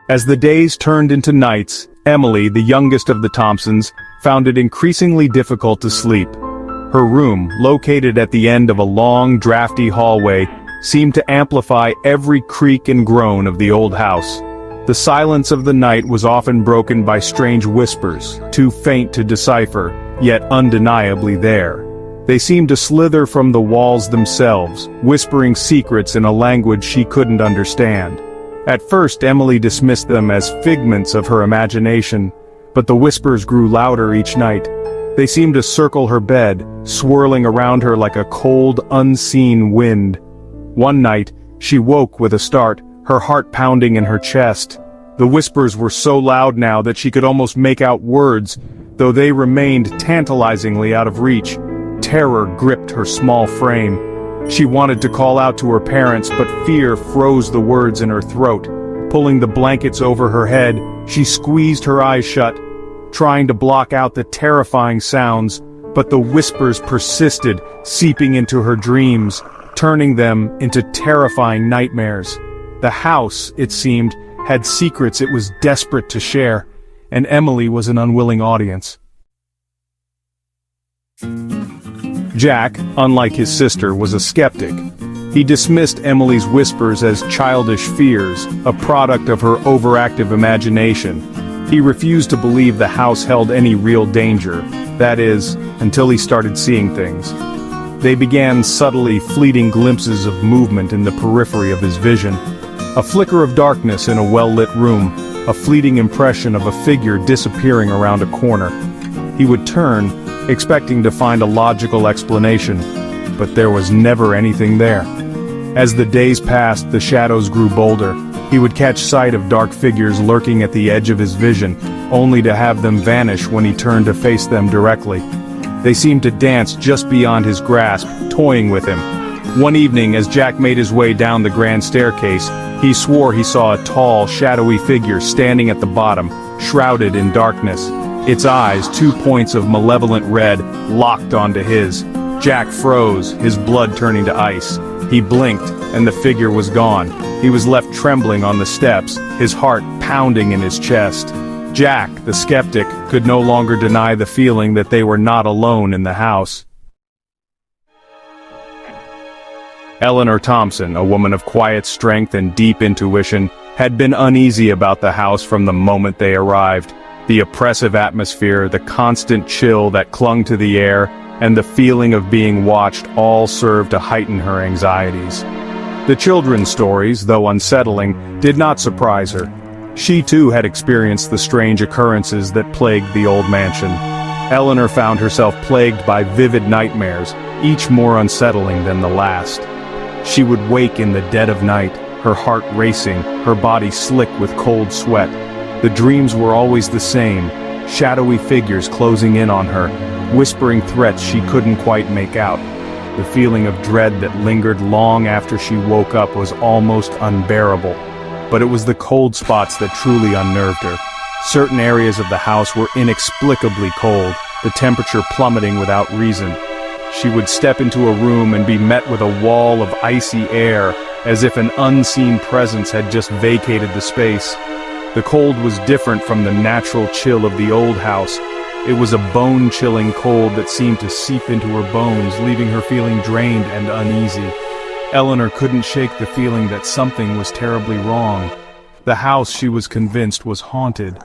As the days turned into nights, Emily, the youngest of the Thompsons, found it increasingly difficult to sleep. Her room, located at the end of a long, drafty hallway, seemed to amplify every creak and groan of the old house. The silence of the night was often broken by strange whispers, too faint to decipher, yet undeniably there. They seemed to slither from the walls themselves, whispering secrets in a language she couldn't understand. At first Emily dismissed them as figments of her imagination, but the whispers grew louder each night. They seemed to circle her bed, swirling around her like a cold, unseen wind. One night, she woke with a start, her heart pounding in her chest. The whispers were so loud now that she could almost make out words, though they remained tantalizingly out of reach. Terror gripped her small frame. She wanted to call out to her parents, but fear froze the words in her throat. Pulling the blankets over her head, she squeezed her eyes shut, trying to block out the terrifying sounds, but the whispers persisted, seeping into her dreams, turning them into terrifying nightmares. The house, it seemed, had secrets it was desperate to share, and Emily was an unwilling audience. Jack, unlike his sister, was a skeptic. He dismissed Emily's whispers as childish fears, a product of her overactive imagination. He refused to believe the house held any real danger, that is, until he started seeing things. They began subtly fleeting glimpses of movement in the periphery of his vision. A flicker of darkness in a well-lit room, a fleeting impression of a figure disappearing around a corner. He would turn, expecting to find a logical explanation, but there was never anything there. As the days passed, the shadows grew bolder. He would catch sight of dark figures lurking at the edge of his vision, only to have them vanish when he turned to face them directly. They seemed to dance just beyond his grasp, toying with him. One evening, as Jack made his way down the grand staircase, he swore he saw a tall, shadowy figure standing at the bottom, shrouded in darkness. Its eyes, 2 points of malevolent red, locked onto his. Jack froze, his blood turning to ice. He blinked, and the figure was gone. He was left trembling on the steps, his heart pounding in his chest. Jack, the skeptic, could no longer deny the feeling that they were not alone in the house. Eleanor Thompson, a woman of quiet strength and deep intuition, had been uneasy about the house from the moment they arrived. The oppressive atmosphere, the constant chill that clung to the air, and the feeling of being watched all served to heighten her anxieties. The children's stories, though unsettling, did not surprise her. She too had experienced the strange occurrences that plagued the old mansion. Eleanor found herself plagued by vivid nightmares, each more unsettling than the last. She would wake in the dead of night, her heart racing, her body slick with cold sweat. The dreams were always the same, shadowy figures closing in on her, whispering threats she couldn't quite make out. The feeling of dread that lingered long after she woke up was almost unbearable. But it was the cold spots that truly unnerved her. Certain areas of the house were inexplicably cold, the temperature plummeting without reason. She would step into a room and be met with a wall of icy air, as if an unseen presence had just vacated the space. The cold was different from the natural chill of the old house. It was a bone-chilling cold that seemed to seep into her bones, leaving her feeling drained and uneasy. Eleanor couldn't shake the feeling that something was terribly wrong. The house, she was convinced, was haunted.